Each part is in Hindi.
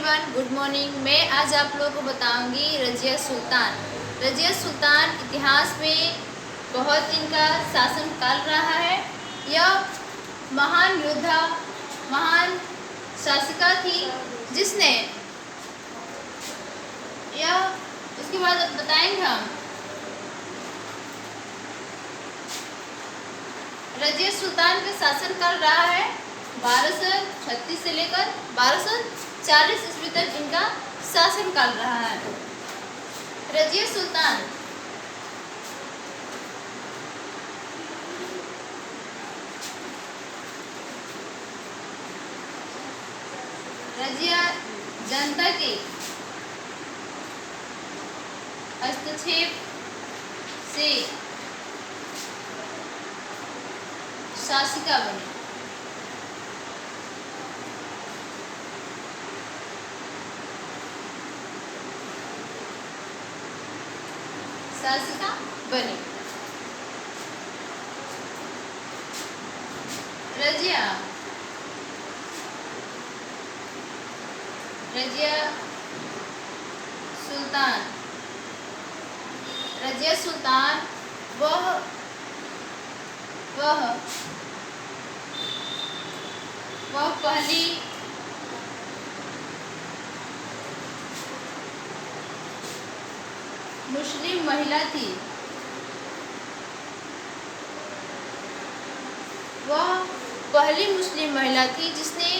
Everyone, good morning. मैं आज आप लोगों को बताऊंगी रजिया सुल्तान। रजिया सुल्तान इतिहास में बहुत इनका शासनकाल रहा है। यह महान योद्धा, महान शासिका थी जिसने यह उसके बाद बताएंगे हम। रजिया सुल्तान का शासनकाल रहा है 1236 से लेकर 1240 ईस्वी तक इनका शासनकाल रहा है। रजिया सुल्तान रजिया जनता के हस्तक्षेप से शासिका बनी। शासिका बनी। रजिया सुल्तान रजिया सुल्तान वह पहली मुस्लिम महिला थी। वह पहली मुस्लिम महिला थी जिसने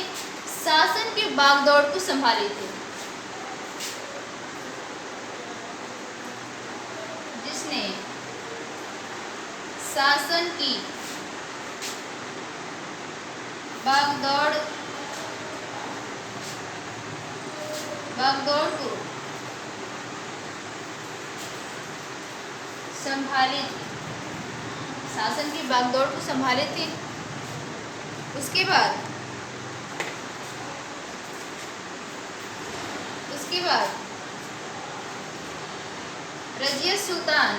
शासन के बागडोर को संभाली थी। जिसने शासन की बागडोर को संभाली थी। शासन की बागडोर को संभाली थी। उसके बाद रजिया सुल्तान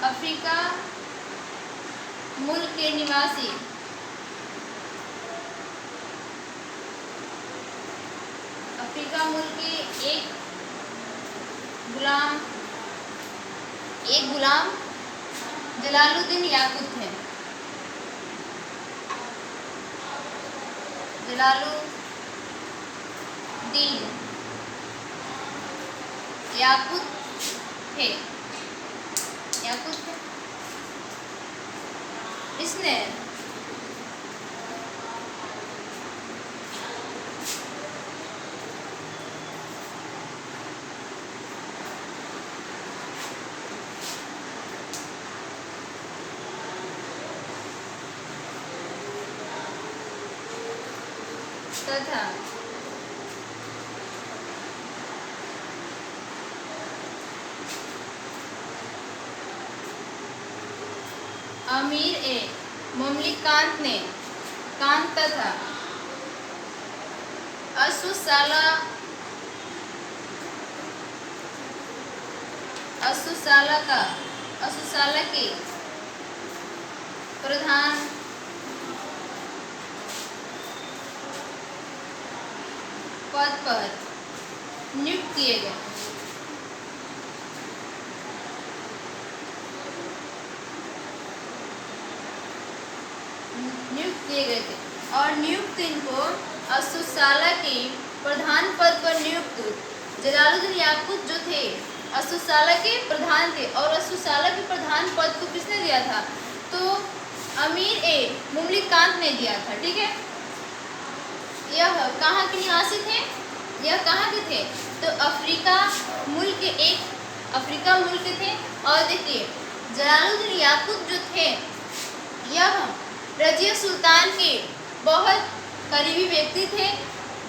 अफ्रीका मुल्क के निवासी अफ्रीका मुल्क के एक गुलाम जलालुद्दीन याकूत थे। जलालुद्दीन याकूत थे। इसने तथा अमीर ए मुमलिकांत तथा असुसाला के प्रधान पद पर नियुक्त किए गए। थे और नियुक्त इनको असुसाला के प्रधान पद पर नियुक्त जलालुद्दीन याकूत जो थे असुसाला के प्रधान थे। और असुसाला के प्रधान पद को किसने दिया था? तो अमीर ए मुमलिकांत ने दिया था। ठीक है। यह कहाँ के निवासी थे? तो अफ्रीका मुल्क के थे। और देखिए जलालुद्दीन याकूत जो थे यह रजिया सुल्तान के बहुत करीबी व्यक्ति थे।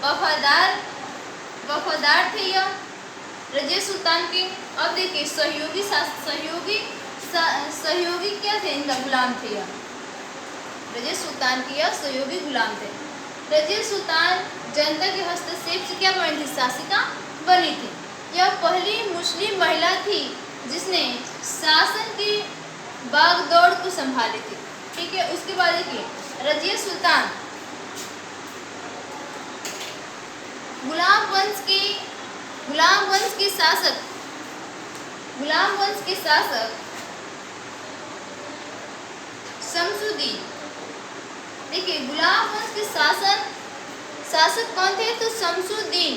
वफादार थे यह रजिया सुल्तान के। अब देखिए सहयोगी क्या थे? इनका गुलाम थे यह। रजिया सुल्तान के यह सहयोगी गुलाम थे। रजिया सुल्तान जनता के हस्तक्षेप से क्या बनी थी, शासिका बनी थी। यह पहली मुस्लिम महिला थी जिसने शासन की बागडोर को संभाली थी। ठीक है, उसके बाद देखिए रजिया सुल्तान गुलाम वंश के शासक शमसुद्दीन। देखिए गुलाम वंश के शासक कौन थे, तो शमसुद्दीन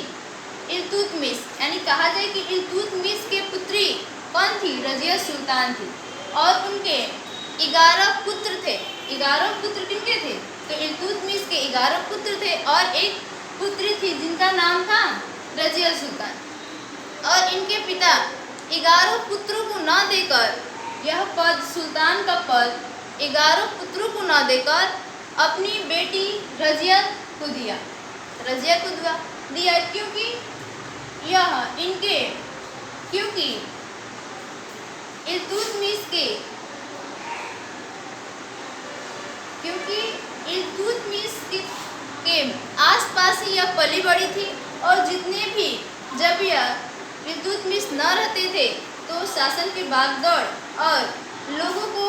इल्तुतमिश, यानी कहा जाए कि इल्तुतमिश के पुत्री कौन थी, रजिया सुल्तान थी। और उनके 11 पुत्र थे। 11 पुत्र किनके थे, तो इल्तुतमिश के 11 पुत्र थे और एक पुत्री थी जिनका नाम था रजिया सुल्तान। और इनके पिता 11 पुत्रों को न देकर यह पद, सुल्तान का पद 11 पुत्रों को न देकर अपनी बेटी रजिया को दिया। क्योंकि इल्तुतमिश के आसपास ही यह पली बड़ी थी और जितने भी जब यह इल्तुतमिश न रहते थे तो शासन की बागडोर और लोगों को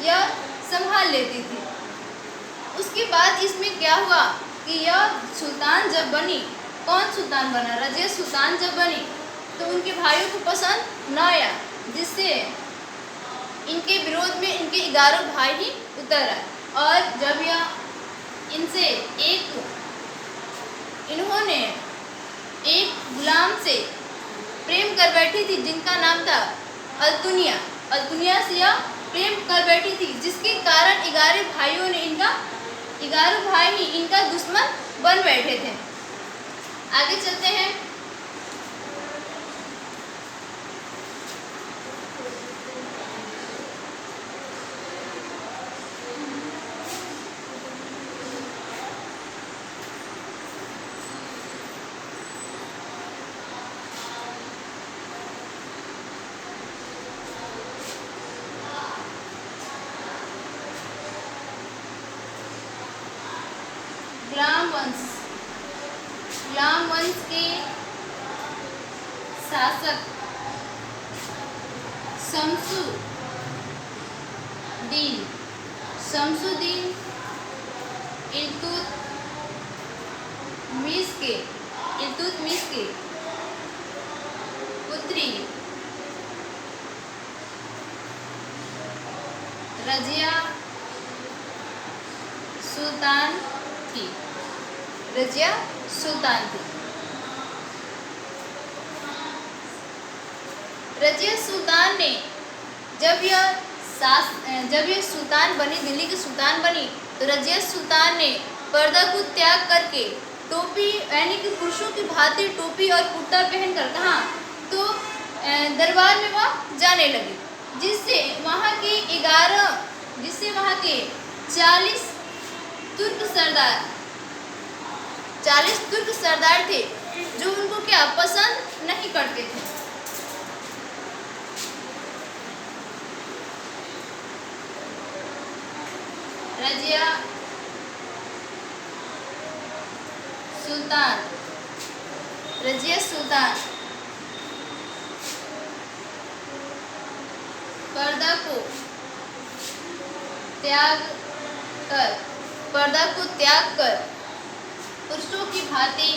यह संभाल लेती थी। उसके बाद इसमें क्या हुआ कि यह सुल्तान जब बनी, कौन सुल्तान बना, रजिया सुल्तान जब बनी तो उनके भाइयों को पसंद न आया, जिससे इनके विरोध में इनके 11 भाई ही उतर आए। और जब इन्होंने एक गुलाम से प्रेम कर बैठी थी जिनका नाम था अल्तुनिया से यह प्रेम कर बैठी थी, जिसके कारण 11 भाइयों ने 11 भाई ही इनका दुश्मन बन बैठे थे। आगे चलते हैं। गुलाम वंश के शासक शमसुद्दीन इल्तुतमिश के पुत्री रजिया सुल्तान थी। रजिया सुल्तान ने जब यह सुल्तान बनी, दिल्ली की सुल्तान बनी, तो रजिया सुल्तान ने पर्दा को त्याग करके टोपी, यानी कि पुरुषों की भांति टोपी और कुर्ता पहनकर कहाँ, तो दरबार में वह जाने लगी, जिससे वहाँ के 40 तुर्क सरदार थे जो उनको क्या पसंद नहीं करते थे। रजिया सुल्तान पर्दा को त्याग कर पुरुषों की भांति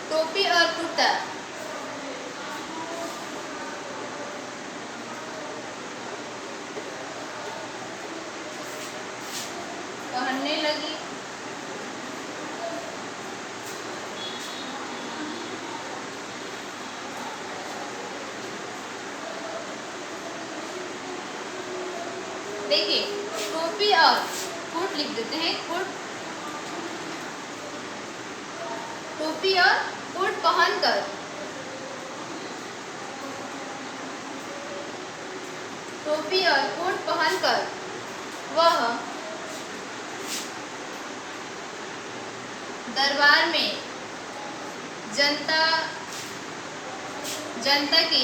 टोपी और कुर्ता पहनने लगी। देखिए टोपी और कोट लिख देते हैं। टोपी और कोट पहनकर टोपी और कोट पहनकर वह दरबार में जनता के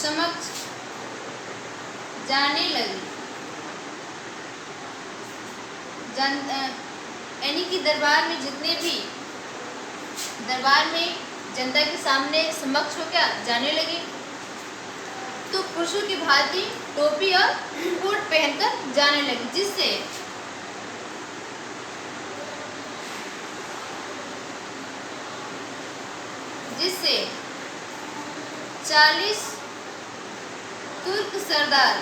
समक्ष जाने लगी। यानी कि दरबार में जनता के सामने समक्ष हो क्या जाने लगे, तो पुरुषों की भांति टोपी और कोट पहनकर जाने लगी, जिससे 40 तुर्क सरदार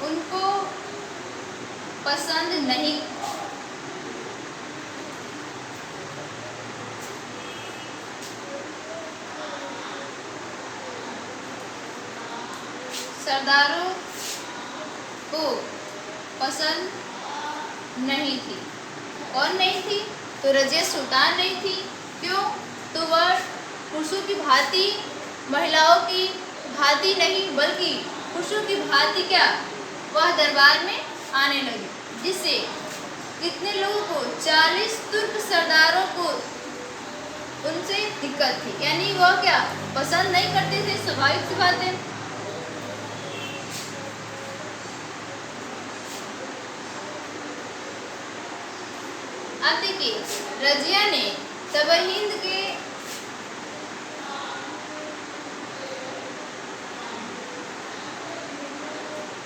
उनको पसंद नहीं। सरदारों को पसंद नहीं थी। कौन नहीं थी? तो रजिया सुल्तान नहीं थी। क्यों? तो वह पुरुषों की भांति, महिलाओं की भांति नहीं बल्कि पुरुषों की भांति क्या वह दरबार में आने लगी, जिससे कितने लोगों को 40 तुर्क सरदारों को उनसे दिक्कत थी, यानी वह क्या पसंद नहीं करते थे। स्वाभाविक सी बात है। अब देखिए, रजिया ने तबरहिंद के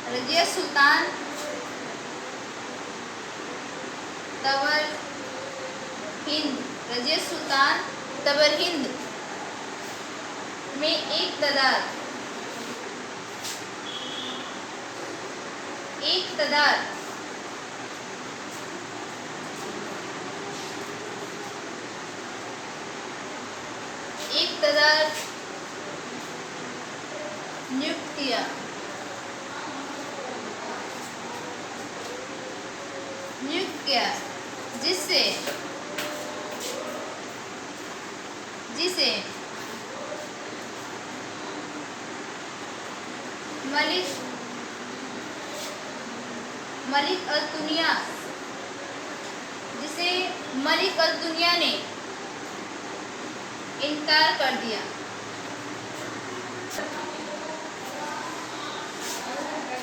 रजिया सुल्तान तबरहिंद में एक तदार नियुक्त किया, जिसे मलिक अल दुनिया ने इनकार कर दिया।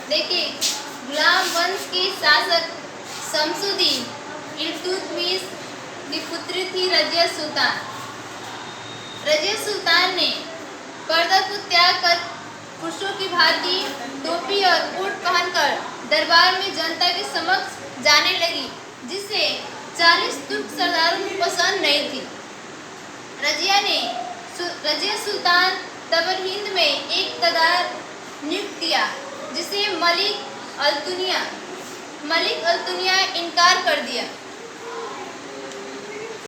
देखिए, गुलाम वंश के शासक शमसुद्दीन इल्तुतमिश की पुत्री थी रजिया सुल्तान। रजिया सुल्तान ने पर्दा को त्याग कर पुरुषों की भांति टोपी और कोट पहनकर दरबार में जनता के समक्ष जाने लगी, जिसे 40 तुर्क सरदारों को पसंद नहीं थी। रजिया सुल्तान तबरहिंद में एक तदार नियुक्त किया, जिसे मलिक अल दुनिया इनकार कर दिया।